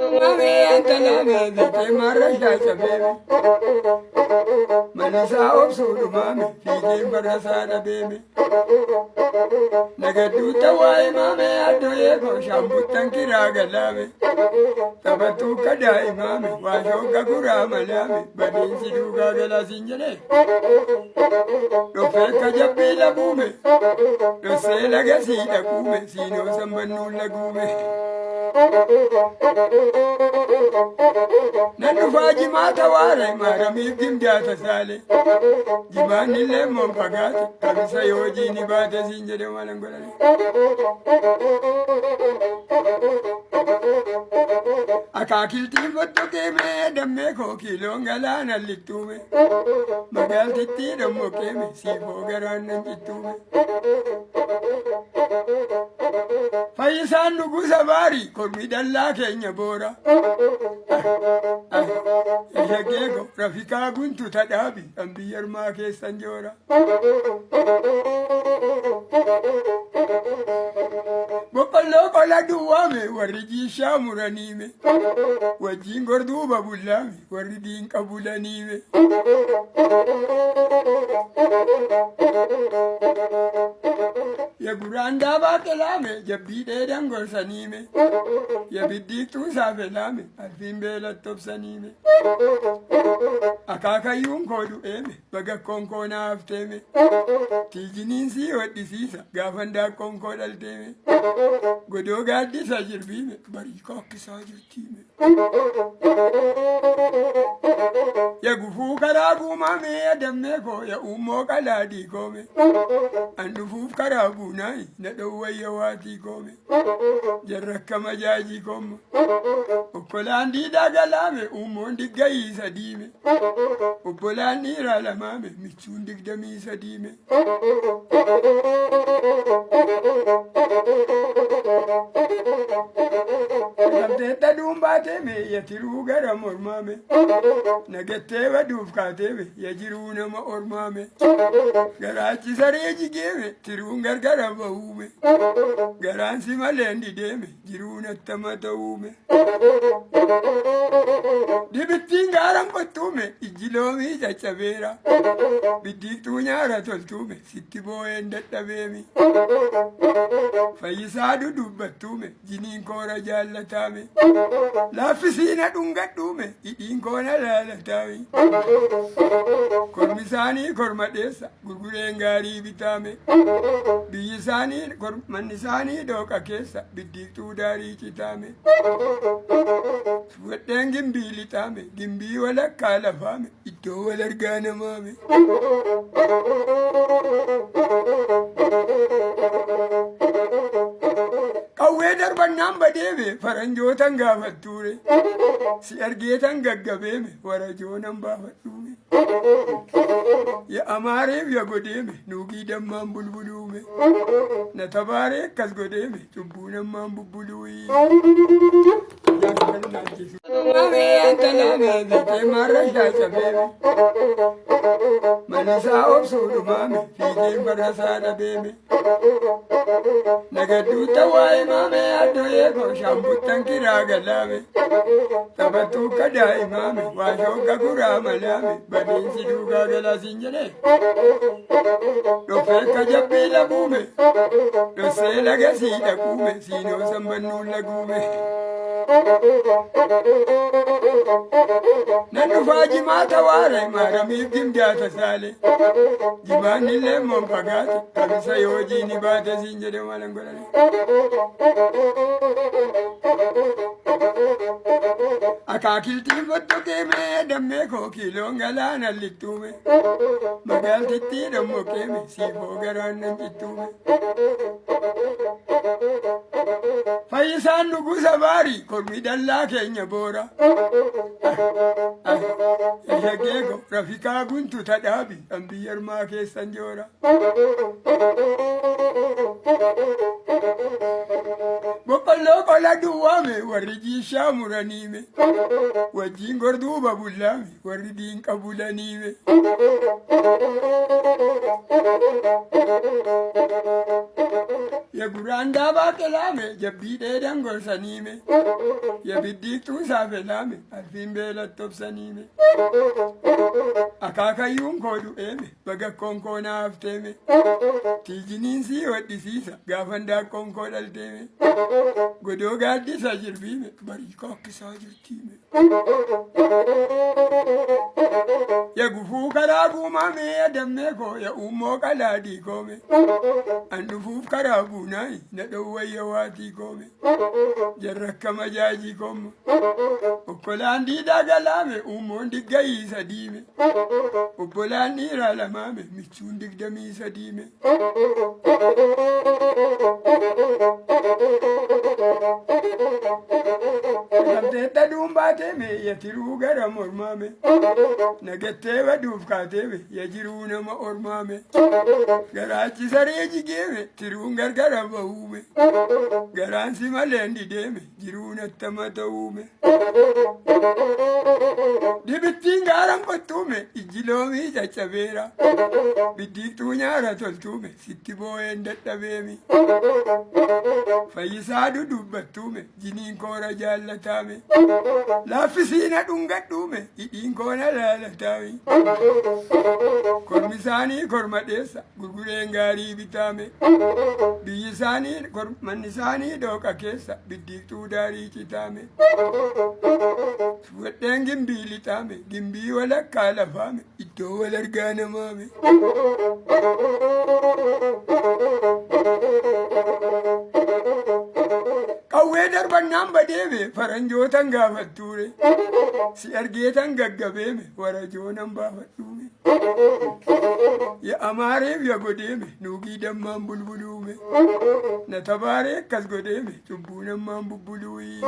Mami antalame vete marasha chabebe Manasa obsudu mami fige barasada bebe Nagadu tawai mami adoye ko shambutan kiragalame Tabatu kadai mami washo gagura malame Badin sidu gagala sinjane Dofe kajabi lagume Dose lagasi lagume Sino sambanu lagume Nandufa jimata ware marami gimjata sale Jimani le mompagati Kabisa yoji ni bata sinjade malangolale Akakilti foto keme damme ko kilongala na litume Magal titi dammo keme sifo garan nanjitume Fayyisan lugu sabari kormi dalla kenya bora Ishagego rafika guntu tadabi ambiyar ma keessan jora Boqqolloo qola duwwame warri jiishaa muraniime wajjin gorduuba bullaame warri diinqa bulaniime Ya guraandaa baaqelaame jabbii dheedan gorsaniime Ya biddiiqtuu saafelaame alfiin beelattobsaniime Akaakayyuun koo du'eeme bagakkoon koo naa hafteeme Tiijiniin sii hodhisiisa gaafan daakkoon koo dhalteeme Godoo gaaddisa jirbiime barii kookkisaa jirtiime Ya gufuu karaa guumame ya dammee koo ya uummoo qalaadii koome An dhufuuf karaa buunaayi na dhowwayya waatii koome Jarrakka majaajii koomma Okkolaan diidaa galaame uummoon diggayii sadiime Obbolaan dhiiraa lamaame michuun digdamii sadiime Sabteetta duumbaateme ya tiruu gara mormaame Nagattee baduuf kaateeme ya jiruu nama ormaame Garaachi saree jigeeme tiruun gargara bahuume Garaan si maleen dideeme jiruun attama ta'uume Dibittiin gaaran qottuume ijjiloomii caccabeera Biddiiqtuu nyaara toltuume sitti boo'een dadhabeemi Fayyisaa dudubbattuume jiniin koora jaallataame Laaffisiina dhungadhuume hidhiin koona laalataame Kormi isaanii korma dheessa gurgureen gaarii bitaame Biyyi isaanii manni isaanii dhooqa keessa biddiiqtuu daarii citaame Fudheen gimbii lixaame gimbii walakkaa lafaame iddoo wal argaa namaame Qawwee darbannaan badeeme faranjootan gaafattuure Si argeetan gaggabeeme warajoonan baafadhuume Ya amaareef ya godeeme nuugii dammaan bulbuluume Na tabaaree akkas godeeme cubbuu nammaan bubbuluuyi Mami antalame vete marasha chabebe Manasa obsudu mami fige barasada bebe Nagadu tawai mami adoye ko shambutan kiragalame Tabatu kadai mami washo gagura malame Badin sidu gagala sinjane Dofe kajabi lagume Dose lagasi lagume Sino sambanu lagume Nandufa jimata ware marami gimjata sale Jimani le mompagati kabisa yoji ni bata sinjade malangolale Akakilti foto keme damme ko kilongala na litume Magal titi dammo keme sifo garan nanjitume Fayyisan lugu sabari kormi dallaa keenya boora يا شقيقو رفيقا كنت تدابي أنبير ما كيسان جورا بقلو قلا دوامي ورجي شامرانيمي وجين قردوبة بولامي وردين قبولانيمي يا قران دابا كلامي جبي ديدان قرسانيمي يا بديك توسا فلامي الفين بيلا توبسانيمي أكاكا يوم كودو إيمي بقى كونكو نافتيمي تيجينين سي ودي سيسا غافن دا كونكو دالتيمي قدو قادي ساجر بيمي بريكوك ساجر تيمي يا قفو كرابو مامي يا دميكو يا أمو كلادي كومي النفوف كرابو ناي ندوي يواتي كومي جرك مجاجي كومي وكلان دي دا قلامي أمون دي قاي سديمي وكلان نيرا لمامي ميشون دي دمي سديمي نبتة دوم باتمي يترو غرام أرمامي نجتة ودوف كاتمي يجرون ما أرمامي غراتي سريجي جيمي ترون غرام بهومي غرانسي مالندي ديمي جرون التماتومي دي بتين غرام بتومي إجلومي تشابيرا بديك تونيارا تلتومي ستي بوين دتابيمي فيسادو دوبتومي جنين كورا جالتامي لا فيسينا دونغتومي إدين كونا لالتامي كورميساني كورماتيسا غرغرين غاري بتامي بيساني كورمانيساني دوكا كيسا بديك تو داري كتامي سوتين جنبي لتامي جنبي ولا كالفامي إتو ولا رجانا مامي قوي دربنام بديمي فرنجوتان غافتوري سيرجيتان غغبيمي ورجونان بافتومي يا أماريف يا قديمي نوغي دمان بلبلومي نتباريك كاس قديمي تبونا مان ببلوي